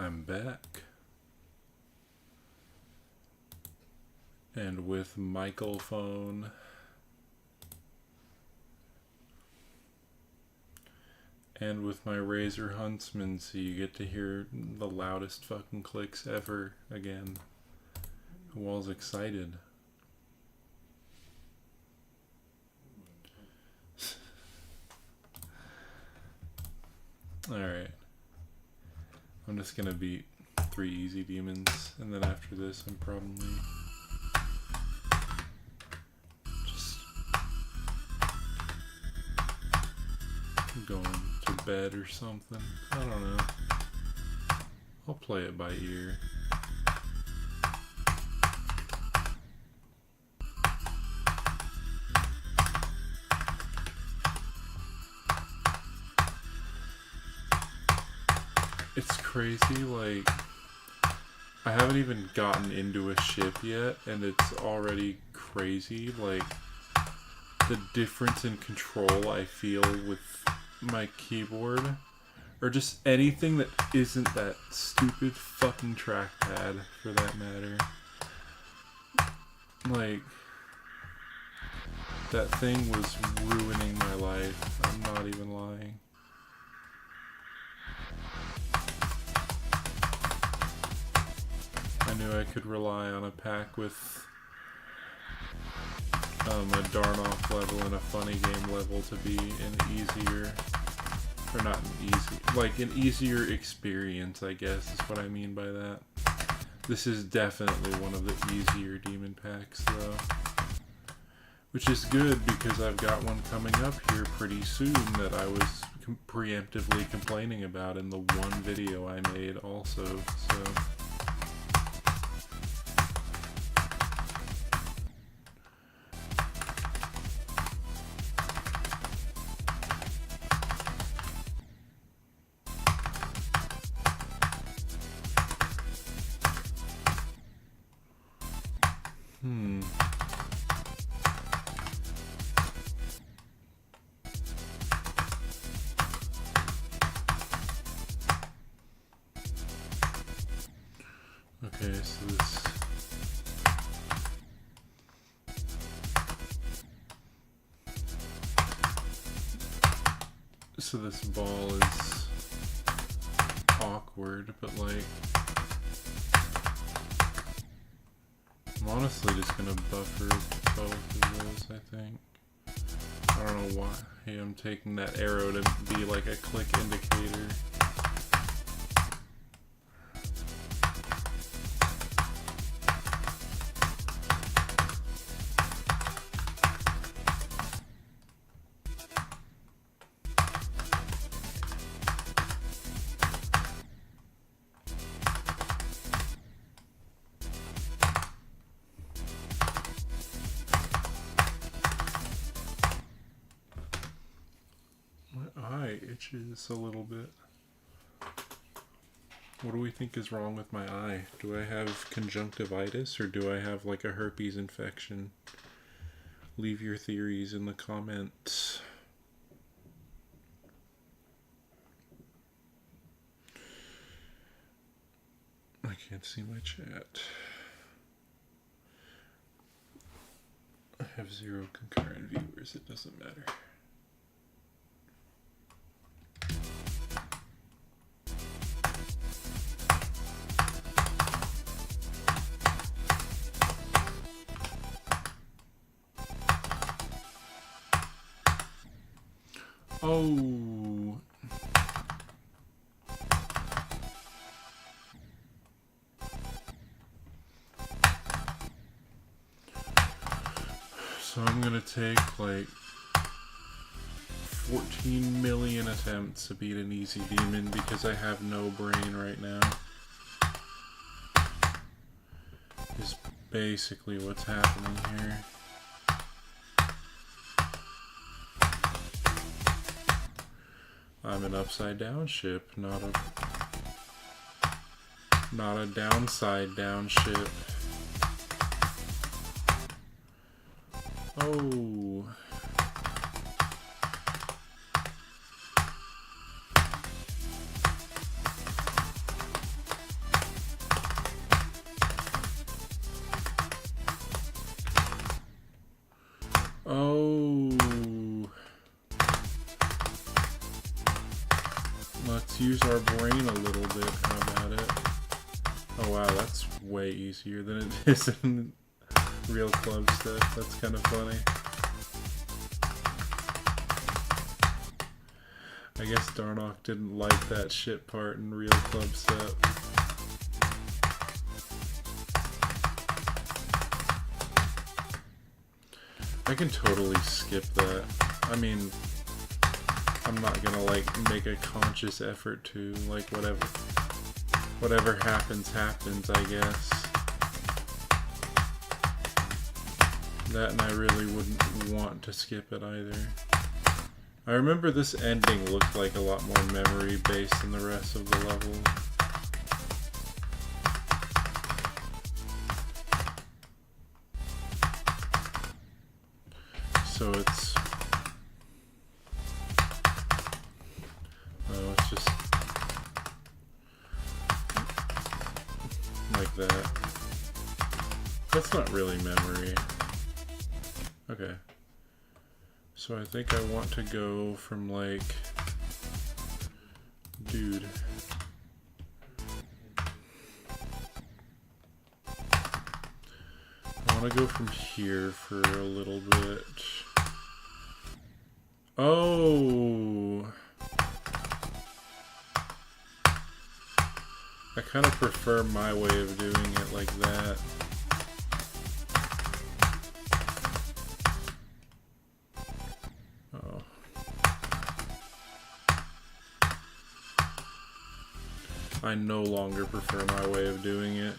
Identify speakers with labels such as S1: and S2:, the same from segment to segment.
S1: I'm back. And with Michael phone. And with my Razer Huntsman, so you get to hear the loudest fucking clicks ever again. Wall's excited. Alright. I'm just gonna beat 3 easy demons, and then after this I'm probably just going to bed or something. I don't know. I'll play it by ear. It's crazy, like, I haven't even gotten into a ship yet, and it's already crazy, like, the difference in control I feel with my keyboard, or just anything that isn't that stupid fucking trackpad, for that matter. Like, that thing was ruining my life, I'm not even lying. I knew I could rely on a pack with a Darnoff level and a funny game level to be an easier, or not an easy, like an easier experience, I guess is what I mean by that. This is definitely one of the easier demon packs though. Which is good because I've got one coming up here pretty soon that I was preemptively complaining about in the one video I made also, so... Okay, so this ball is awkward, but like, I'm honestly just gonna buffer both of those, I think. I don't know why I'm taking that arrow to be like a click indicator. Itches a little bit. What do we think is wrong with my eye? Do I have conjunctivitis or do I have like a herpes infection? Leave your theories in the comments. I can't see my chat. I have 0 concurrent viewers, it doesn't matter. Oh. So I'm gonna take like 14 million attempts to beat an easy demon because I have no brain right now. Is basically what's happening here. I'm an upside down ship, not a downside down ship. Oh. Let's use our brain a little bit. How about it? Oh wow, that's way easier than it is in real club stuff. That's kind of funny. I guess Darnock didn't like that shit part in real club stuff. I can totally skip that. I mean, I'm not gonna like make a conscious effort to, like, whatever happens, happens, I guess. That, and I really wouldn't want to skip it either. I remember this ending looked like a lot more memory based than the rest of the level. So it's just like that. That's not really memory. Okay. So I think I want to go from, like, dude. I want to go from here for a little bit. Oh! I kind of prefer my way of doing it like that. Oh. I no longer prefer my way of doing it.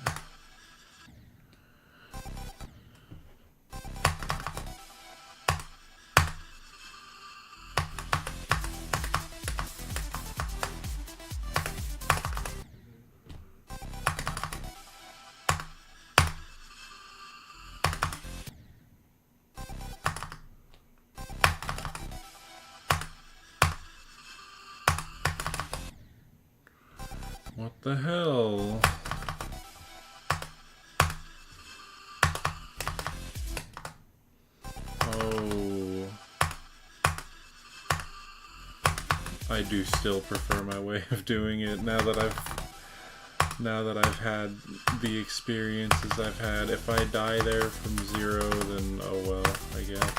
S1: What the hell? Oh. I do still prefer my way of doing it now that I've had the experiences I've had. If I die there from 0, then oh well, I guess.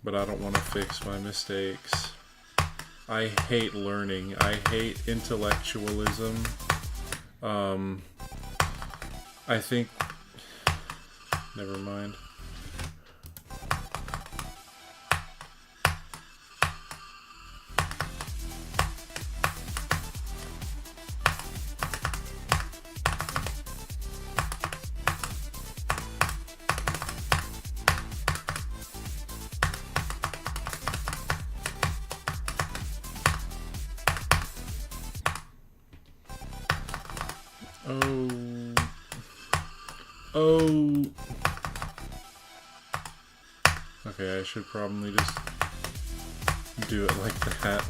S1: But I don't want to fix my mistakes. I hate learning. I hate intellectualism. I think... Never mind. Oh. Okay, I should probably just do it like that.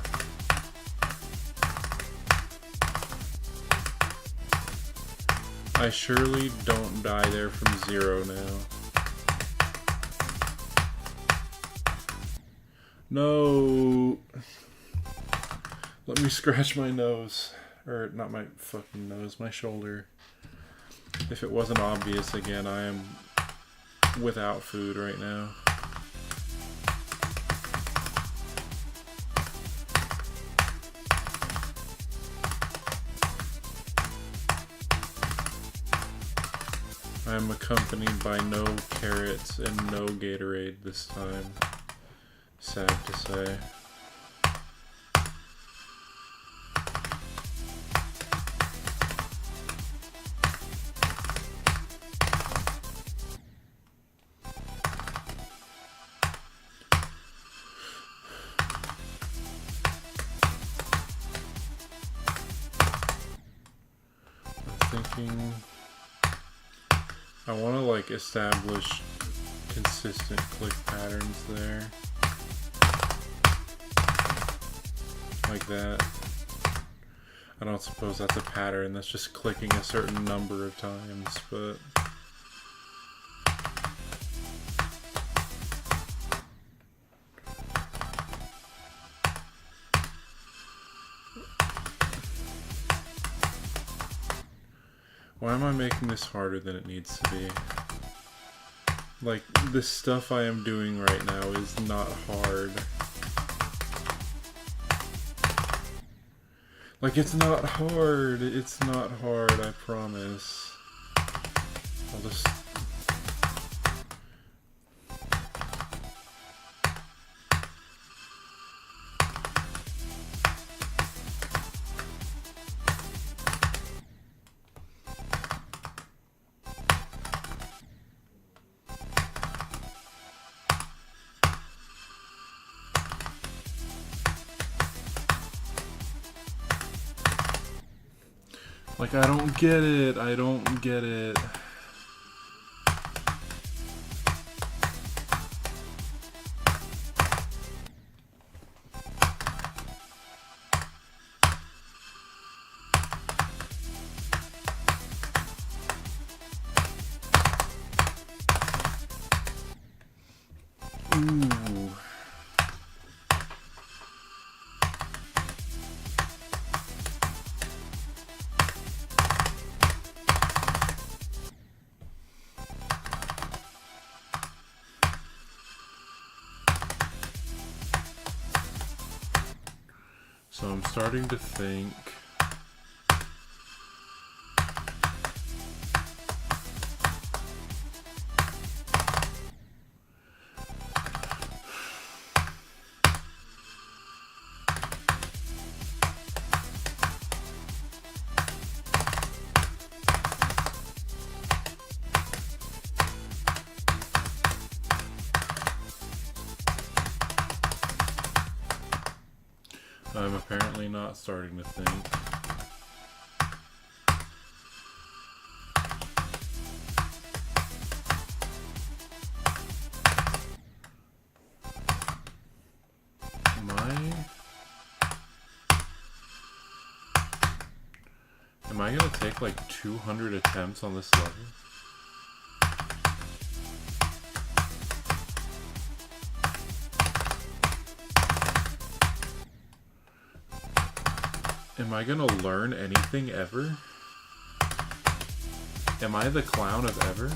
S1: I surely don't die there from 0 now. No. Let me scratch my nose. Or, not my fucking nose, my shoulder. If it wasn't obvious again, I am without food right now. I am accompanied by no carrots and no Gatorade this time. Sad to say. I want to like establish consistent click patterns there. Like that. I don't suppose that's a pattern, that's just clicking a certain number of times, but... Why am I making this harder than it needs to be? Like, the stuff I am doing right now is not hard. Like, it's not hard. It's not hard, I promise. I'll just... Like, I don't get it. I don't get it. Ooh. So I'm starting to think... I'm apparently not starting to think. Am I gonna take like 200 attempts on this level? Am I gonna learn anything ever? Am I the clown of ever?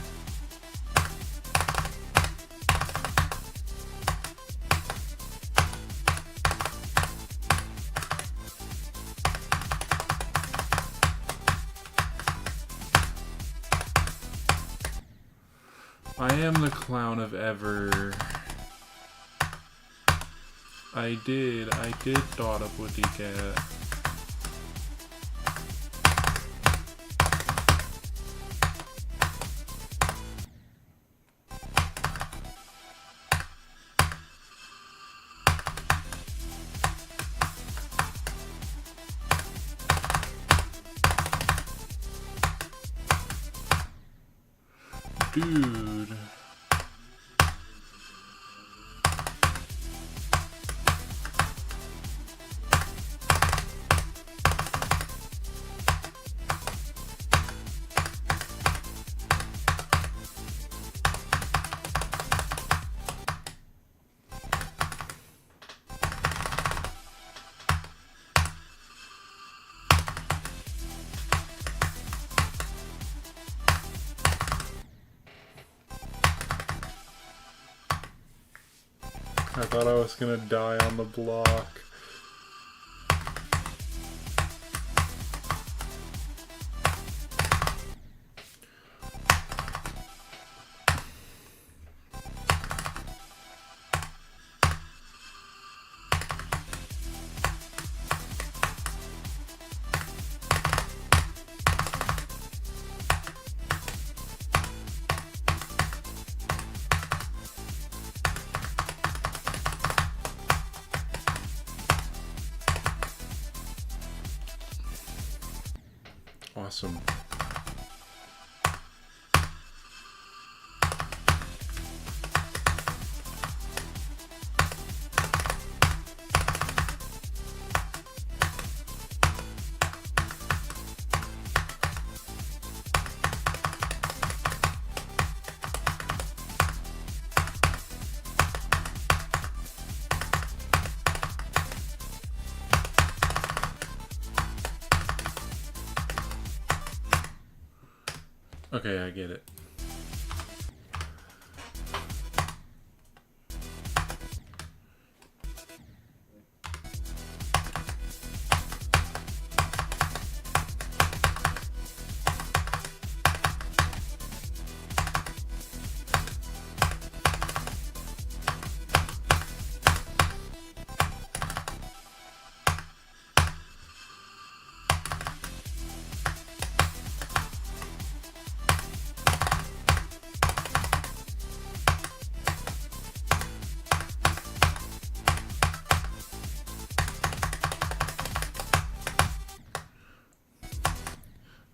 S1: I am the clown of ever. I did dot a Woody cat. Dude. I thought I was gonna die on the block. Awesome. Okay, I get it.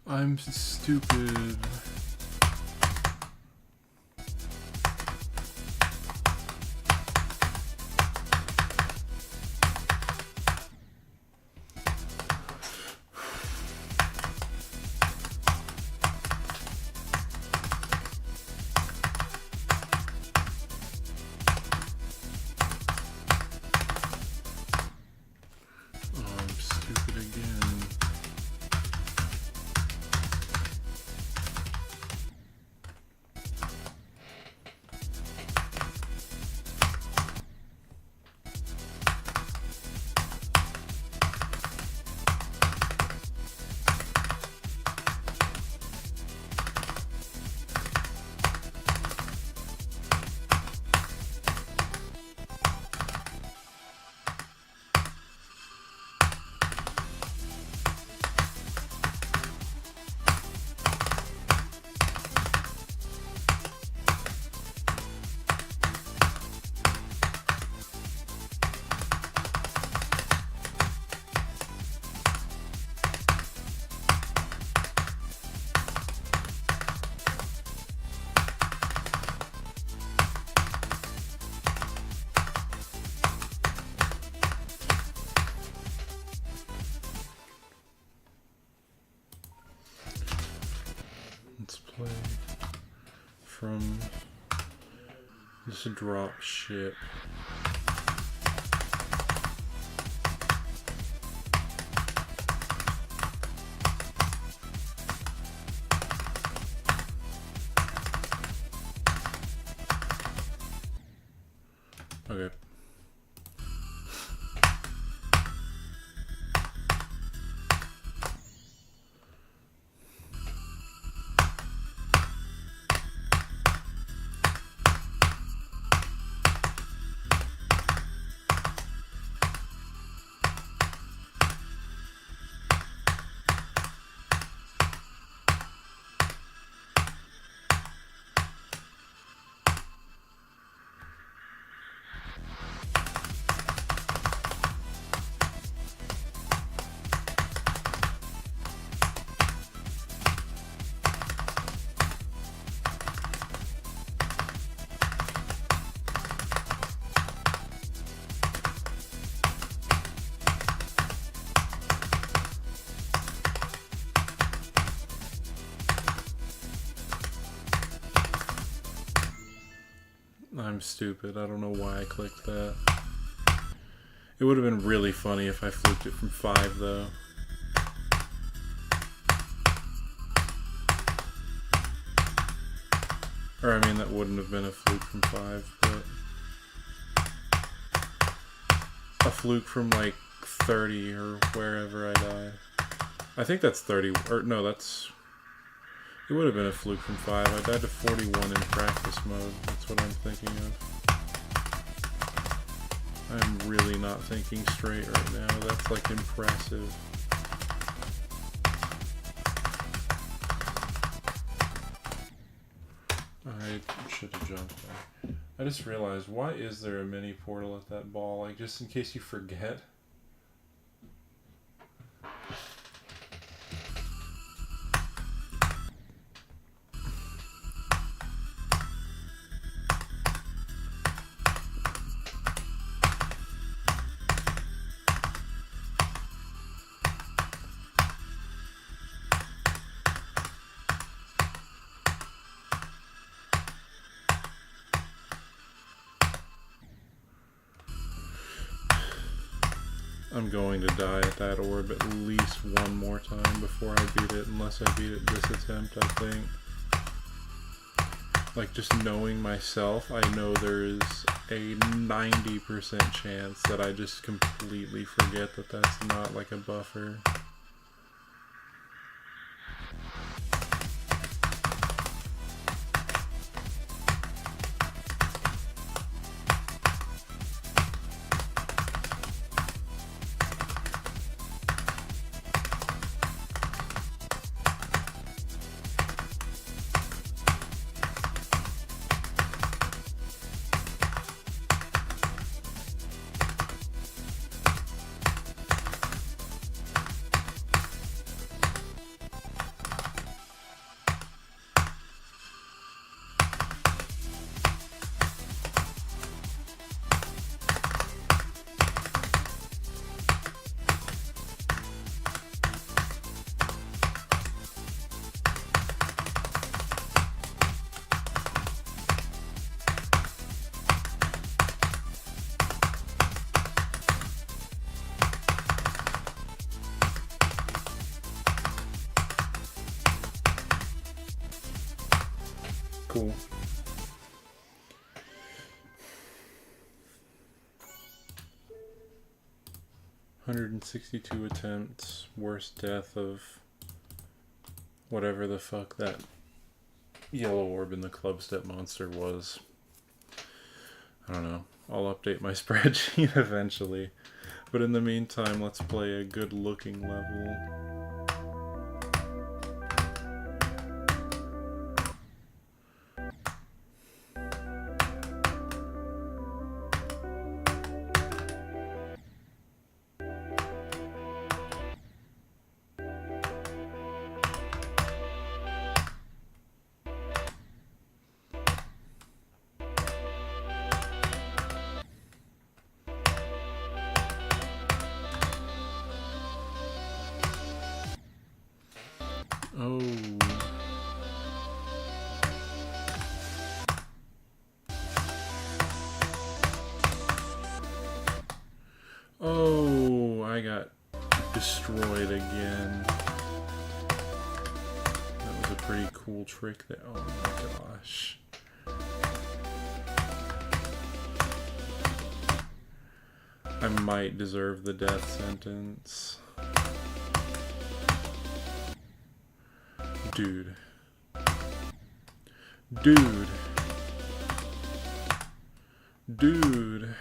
S1: I'm stupid. Oh, I'm stupid again. Let's play from this drop ship. Okay. I'm stupid. I don't know why I clicked that. It would have been really funny if I fluked it from 5 though. Or I mean, that wouldn't have been a fluke from 5, but a fluke from like 30 or wherever I die. I think that's 30, or no, that's... It would have been a fluke from 5. I died to 41 in practice mode. That's what I'm thinking of. I'm really not thinking straight right now. That's like impressive. I should have jumped there. I just realized, why is there a mini portal at that ball? Like, just in case you forget. I'm going to die at that orb at least one more time before I beat it, unless I beat it this attempt, I think. Like, just knowing myself, I know there's a 90% chance that I just completely forget that that's not like a buffer. Cool. $162 attempts, worst death of whatever the fuck that yellow orb in the club step monster was. I don't know. I'll update my spreadsheet eventually. But in the meantime, let's play a good looking level. Oh. Oh, I got destroyed again. That was a pretty cool trick there. Oh my gosh. I might deserve the death sentence. Dude. Dude. Dude.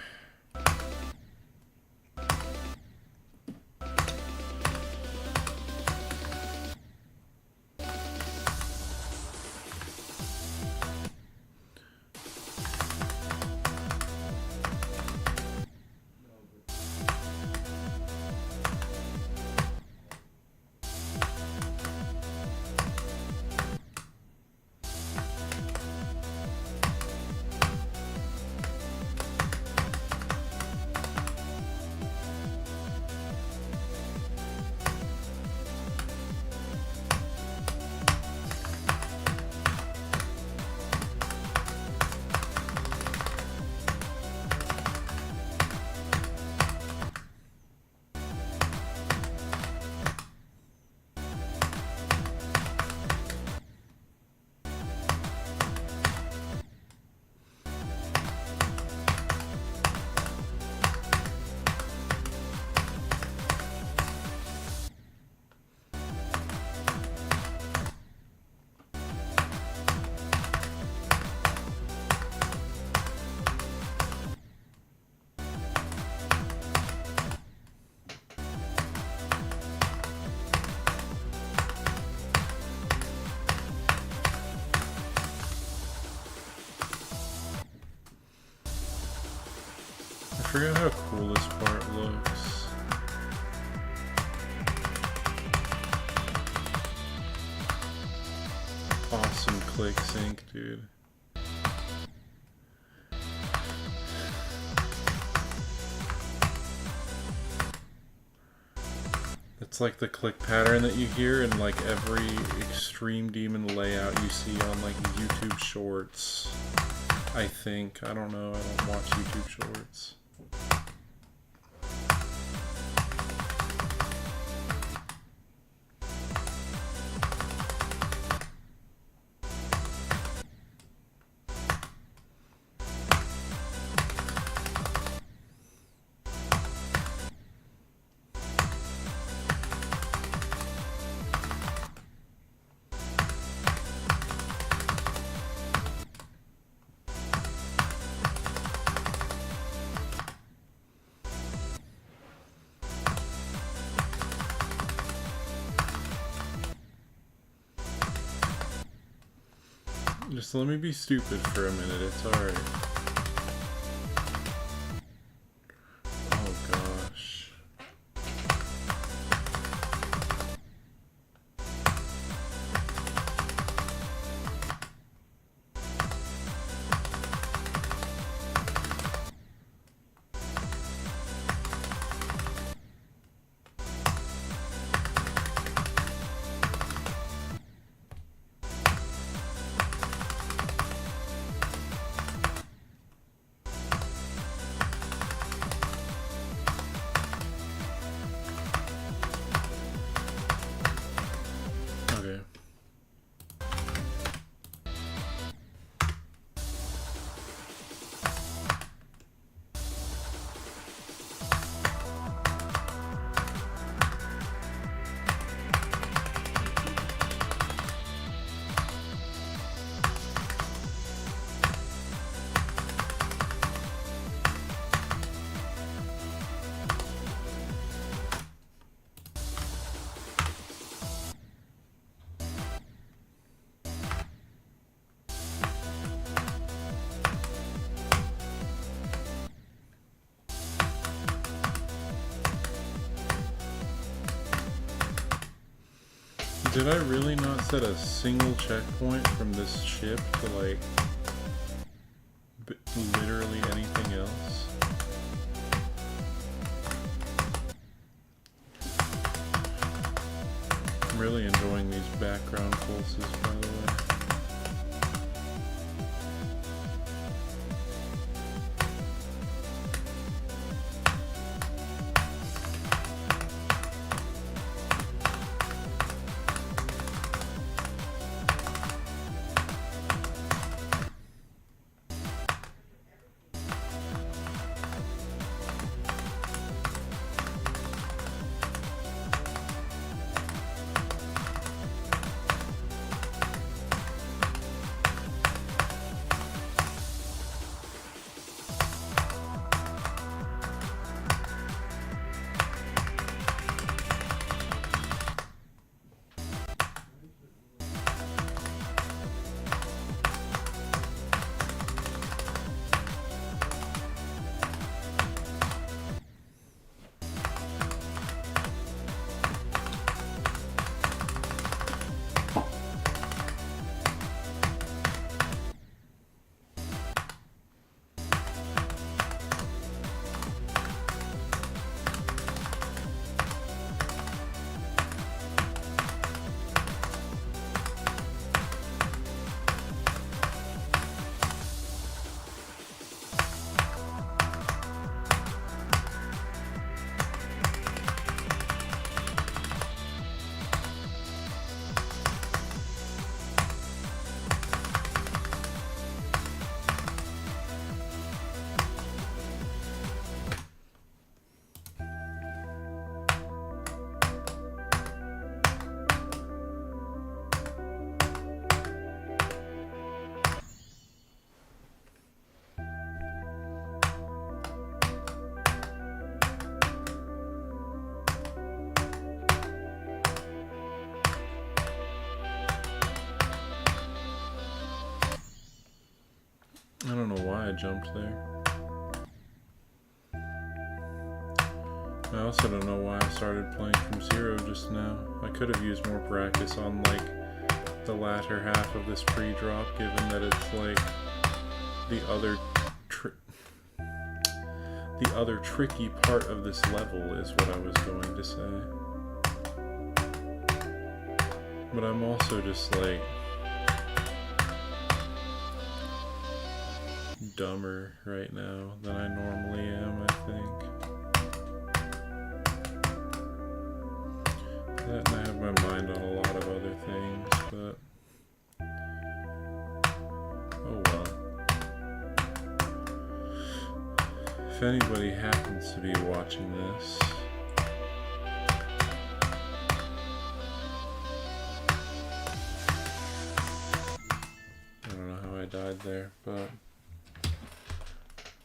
S1: I forget how cool this part looks. Awesome click sync, dude. It's like the click pattern that you hear in like every Extreme Demon layout you see on like YouTube Shorts. I think. I don't know. I don't watch YouTube Shorts. Just let me be stupid for a minute, it's alright. Oh gosh. Okay. Did I really not set a single checkpoint from this ship to like literally anything else? I'm really enjoying these background pulses, by the way. I don't know why I jumped there. I also don't know why I started playing from zero just now. I could have used more practice on like the latter half of this pre-drop, given that it's like the other tricky part of this level is what I was going to say. But I'm also just like dumber right now than I normally am, I think. That and I have my mind on a lot of other things, but oh well. If anybody happens to be watching this, I don't know how I died there, but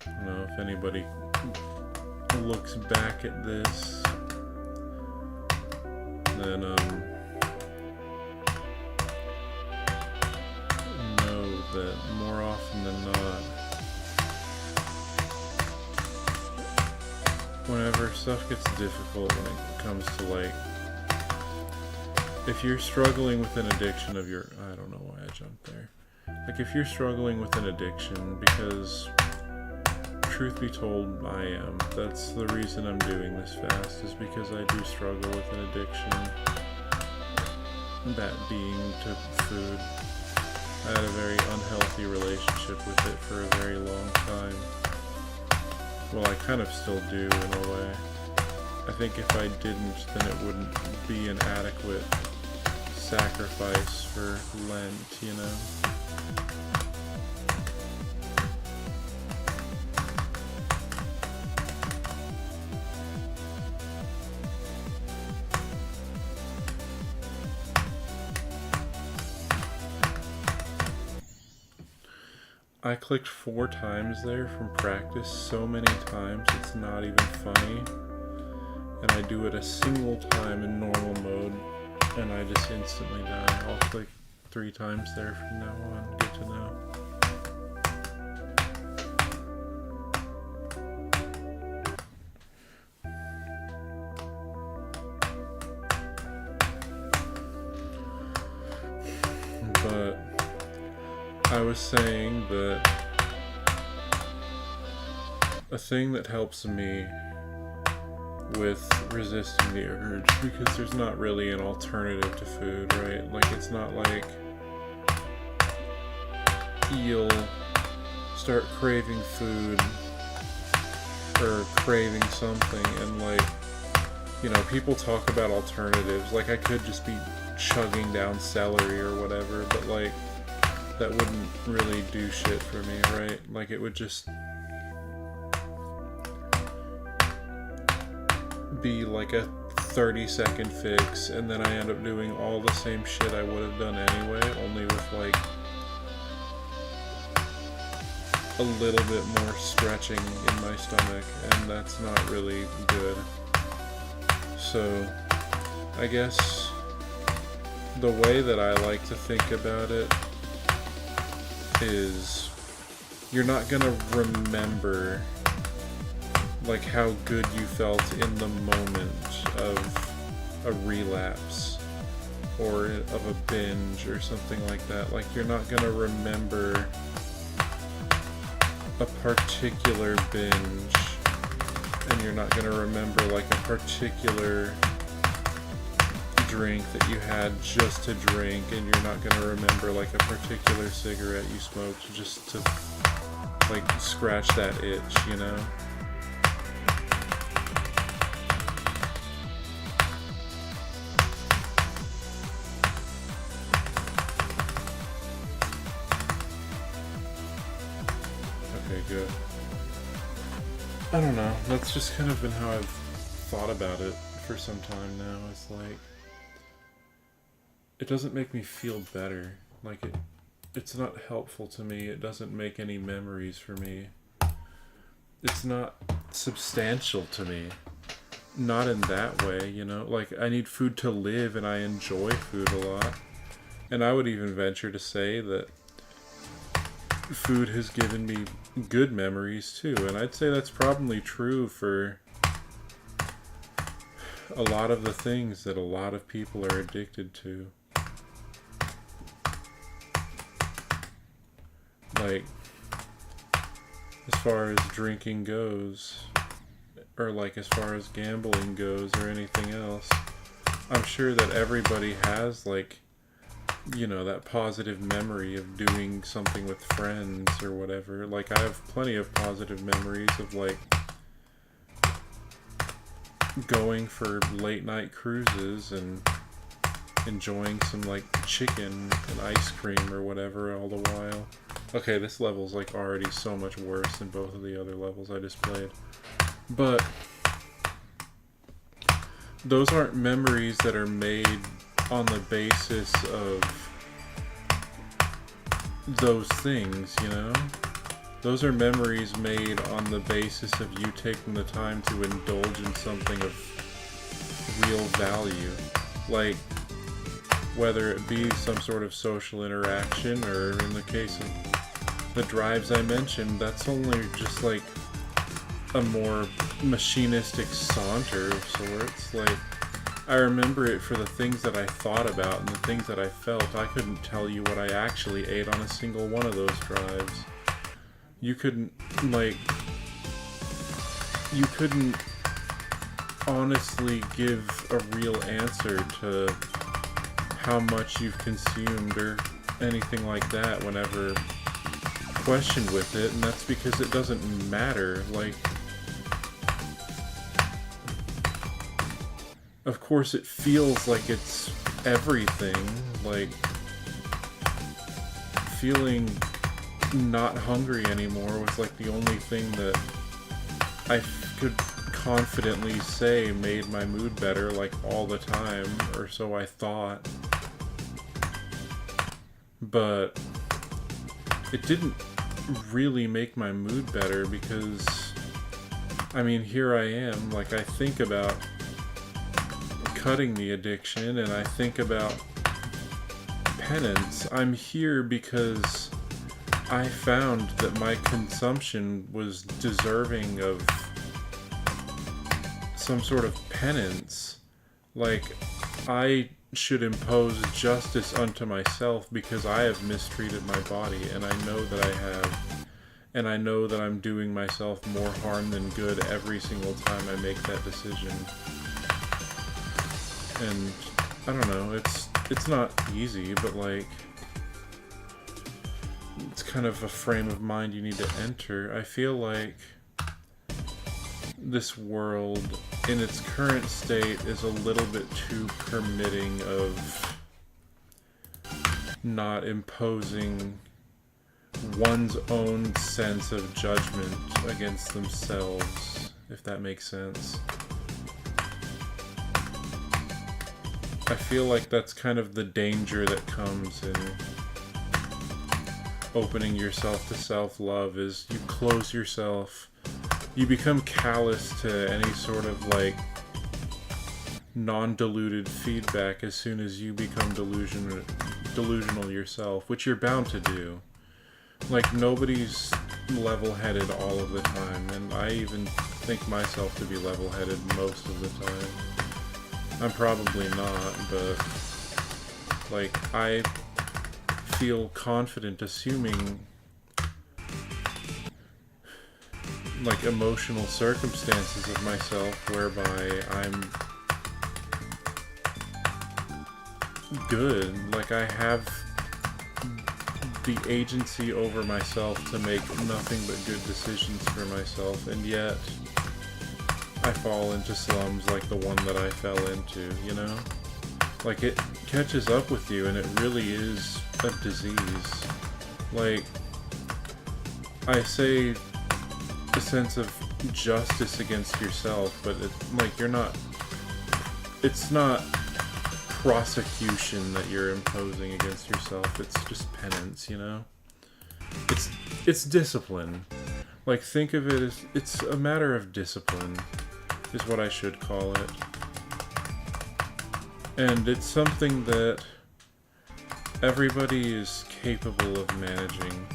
S1: I don't know if anybody looks back at this, then know that more often than not, whenever stuff gets difficult when it comes to like, if you're struggling with an addiction of your, I don't know why I jumped there. Like if you're struggling with an addiction, because truth be told, I am. That's the reason I'm doing this fast, is because I do struggle with an addiction. That being to food. I had a very unhealthy relationship with it for a very long time. Well, I kind of still do in a way. I think if I didn't, then it wouldn't be an adequate sacrifice for Lent, you know? I clicked 4 times there from practice so many times it's not even funny. And I do it a single time in normal mode and I just instantly die. I'll click 3 times there from now on. Good to know. But I was saying that a thing that helps me with resisting the urge, because there's not really an alternative to food, right? Like it's not like you'll start craving food or craving something and like, you know, people talk about alternatives. Like I could just be chugging down celery or whatever, but like that wouldn't really do shit for me, right? Like it would just be like a 30-second fix, and then I end up doing all the same shit I would have done anyway, only with like a little bit more stretching in my stomach, and that's not really good. So I guess the way that I like to think about it is you're not gonna remember like how good you felt in the moment of a relapse or of a binge or something like that. Like you're not gonna remember a particular binge, and you're not gonna remember like a particular drink that you had just to drink, and you're not gonna remember like a particular cigarette you smoked just to like scratch that itch, you know? Okay, good. I don't know, that's just kind of been how I've thought about it for some time now. It's like, it doesn't make me feel better. Like it's not helpful to me. It doesn't make any memories for me. It's not substantial to me. Not in that way, you know? Like I need food to live, and I enjoy food a lot. And I would even venture to say that food has given me good memories too. And I'd say that's probably true for a lot of the things that a lot of people are addicted to. Like, as far as drinking goes, or like as far as gambling goes or anything else, I'm sure that everybody has like, you know, that positive memory of doing something with friends or whatever. Like I have plenty of positive memories of like going for late night cruises and enjoying some like chicken and ice cream or whatever all the while. Okay, this level's like already so much worse than both of the other levels I just played. But those aren't memories that are made on the basis of those things, you know? Those are memories made on the basis of you taking the time to indulge in something of real value. Like, whether it be some sort of social interaction, or in the case of the drives I mentioned, that's only just like a more machinistic saunter of sorts. Like, I remember it for the things that I thought about and the things that I felt. I couldn't tell you what I actually ate on a single one of those drives. You couldn't honestly give a real answer to how much you've consumed or anything like that whenever questioned with it, and that's because it doesn't matter. Like, of course it feels like it's everything, like feeling not hungry anymore was like the only thing that I could confidently say made my mood better, like all the time, or so I thought. But it didn't really make my mood better because, I mean, here I am, like I think about cutting the addiction and I think about penance. I'm here because I found that my consumption was deserving of some sort of penance. Like, I should impose justice unto myself because I have mistreated my body, and I know that I have. And I know that I'm doing myself more harm than good every single time I make that decision. And I don't know, it's not easy, but like, it's kind of a frame of mind you need to enter. I feel like this world in its current state is a little bit too permitting of not imposing one's own sense of judgment against themselves, if that makes sense. I feel like that's kind of the danger that comes in opening yourself to self-love, is you close yourself, you become callous to any sort of like non-diluted feedback as soon as you become delusional yourself, which you're bound to do. Like, nobody's level-headed all of the time, and I even think myself to be level-headed most of the time. I'm probably not, but like, I feel confident assuming like emotional circumstances of myself whereby I'm good. Like, I have the agency over myself to make nothing but good decisions for myself, and yet I fall into slums like the one that I fell into, you know? Like, it catches up with you, and it really is a disease. Like, I say a sense of justice against yourself, but it's not prosecution that you're imposing against yourself. It's just penance, you know? It's discipline. Like, think of it as, it's a matter of discipline, is what I should call it. And it's something that everybody is capable of managing.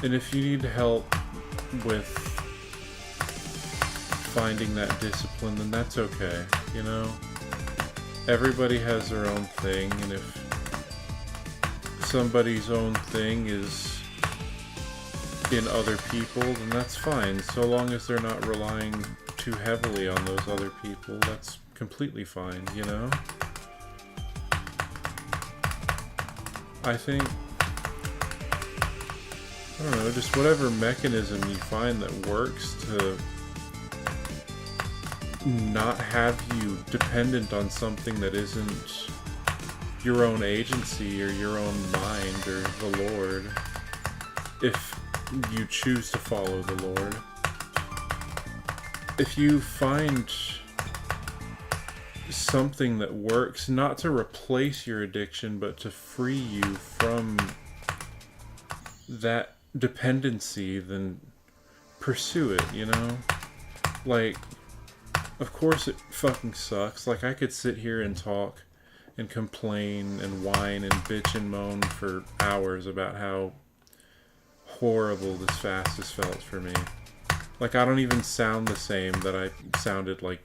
S1: And if you need help with finding that discipline, then that's okay, you know? Everybody has their own thing, and if somebody's own thing is in other people, then that's fine, so long as they're not relying too heavily on those other people. That's completely fine, you know? I think, I don't know, just whatever mechanism you find that works to not have you dependent on something that isn't your own agency or your own mind or the Lord, if you choose to follow the Lord. If you find something that works, not to replace your addiction, but to free you from that dependency, then pursue it, you know? Like, of course it fucking sucks. Like, I could sit here and talk and complain and whine and bitch and moan for hours about how horrible this fast has felt for me. Like, I don't even sound the same that I sounded like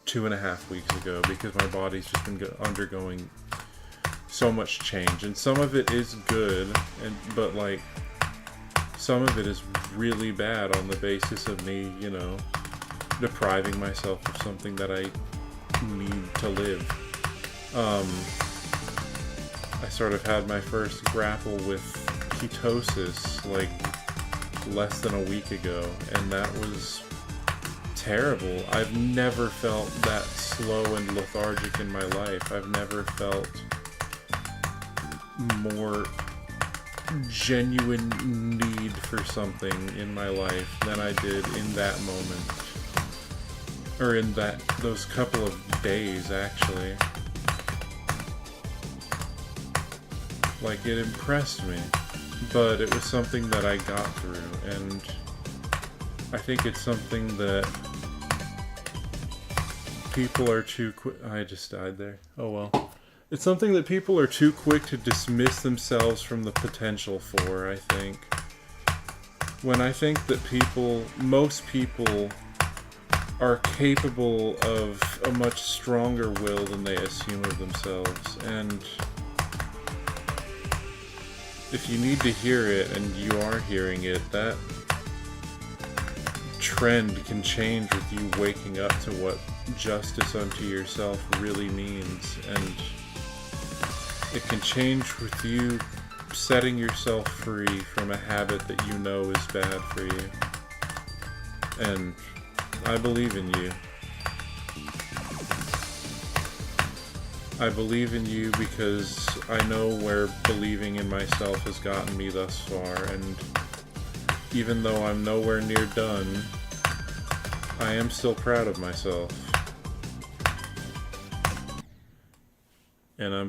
S1: 2.5 weeks ago because my body's just been undergoing so much change. And some of it is good, but like, some of it is really bad on the basis of me, you know, depriving myself of something that I need to live. I sort of had my first grapple with ketosis like less than a week ago, and that was terrible. I've never felt that slow and lethargic in my life. I've never felt more genuine need for something in my life than I did in that moment. Or in those couple of days, actually. Like, it impressed me, but it was something that I got through, and I think it's something that people are too quick. I just died there. Oh well. It's something that people are too quick to dismiss themselves from the potential for, I think. When I think that most people are capable of a much stronger will than they assume of themselves, and if you need to hear it and you are hearing it, that trend can change with you waking up to what justice unto yourself really means, and it can change with you setting yourself free from a habit that you know is bad for you. And I believe in you. I believe in you because I know where believing in myself has gotten me thus far, and even though I'm nowhere near done, I am still proud of myself. And I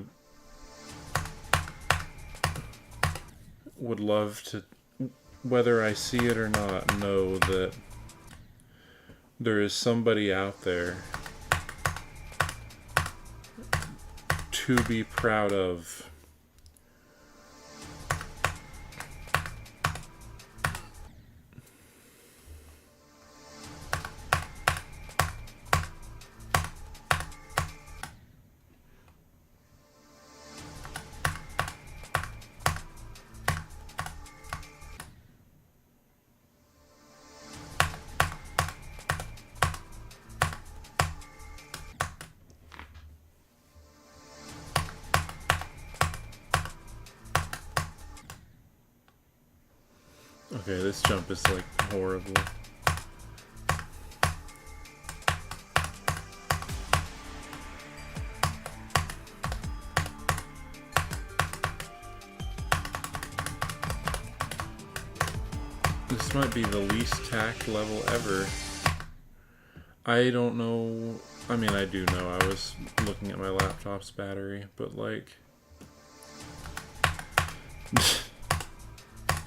S1: would love to, whether I see it or not, know that there is somebody out there to be proud of. Okay, this jump is like horrible. This might be the least tact level ever. I don't know. I mean, I do know. I was looking at my laptop's battery, but like,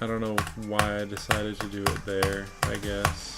S1: I don't know why I decided to do it there, I guess.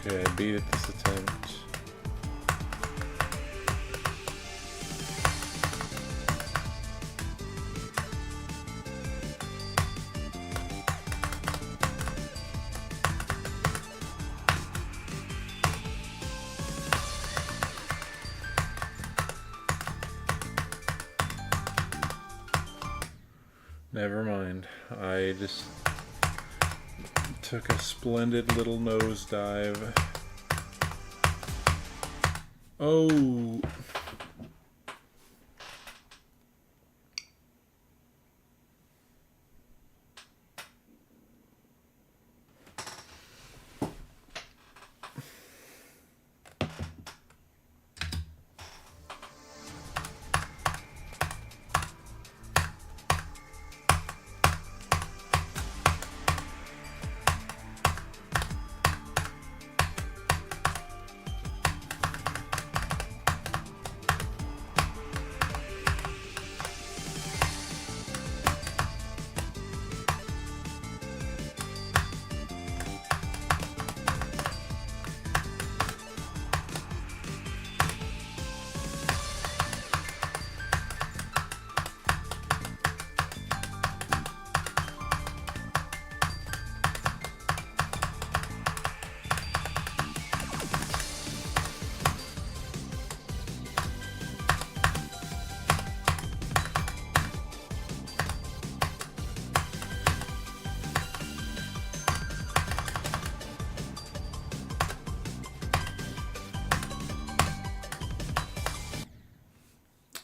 S1: Okay, I beat it this attempt. Never mind. I just took a splendid little nosedive. Oh!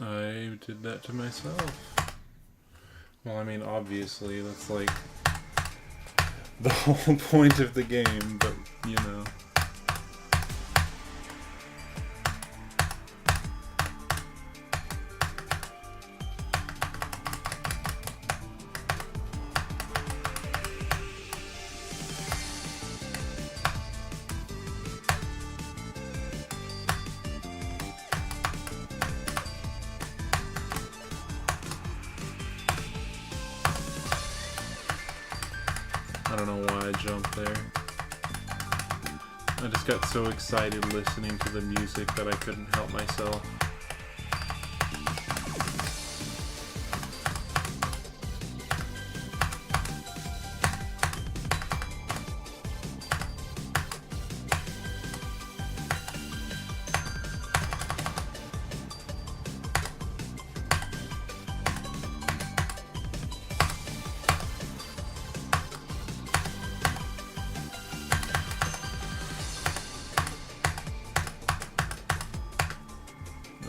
S1: I did that to myself. Well, I mean, obviously, that's like the whole point of the game, but, you know. I don't know why I jumped there. I just got so excited listening to the music that I couldn't help myself.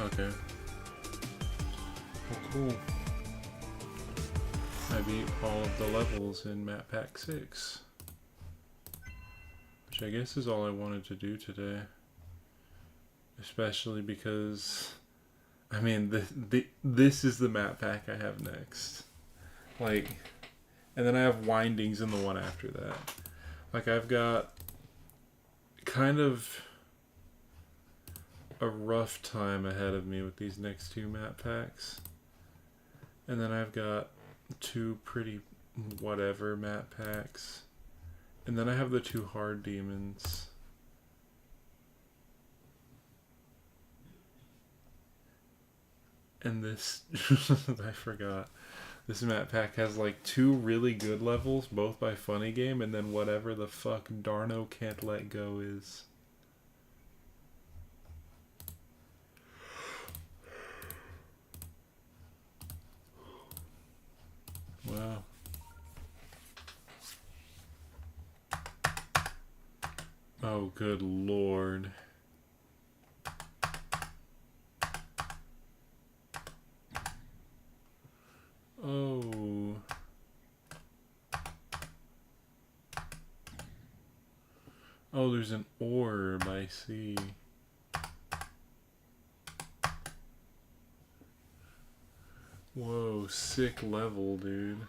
S1: Okay. Well, cool. I beat all of the levels in Map Pack 6. Which I guess is all I wanted to do today. Especially because, I mean, this is the map pack I have next. Like, and then I have Windings in the one after that. Like, I've got kind of a rough time ahead of me with these next two map packs. And then I've got two pretty whatever map packs. And then I have the two hard demons. And this, I forgot. This map pack has like two really good levels, both by Funny Game, and then whatever the fuck Darno Can't Let Go is. Wow. Oh, good lord. Oh. Oh, there's an orb, I see. Whoa, sick level, dude.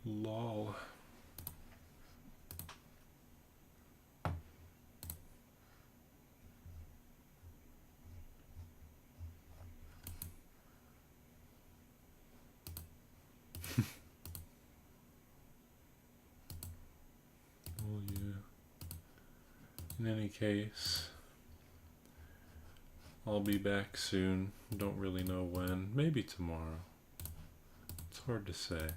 S1: Lol. Oh yeah. In any case, I'll be back soon. Don't really know when. Maybe tomorrow. It's hard to say.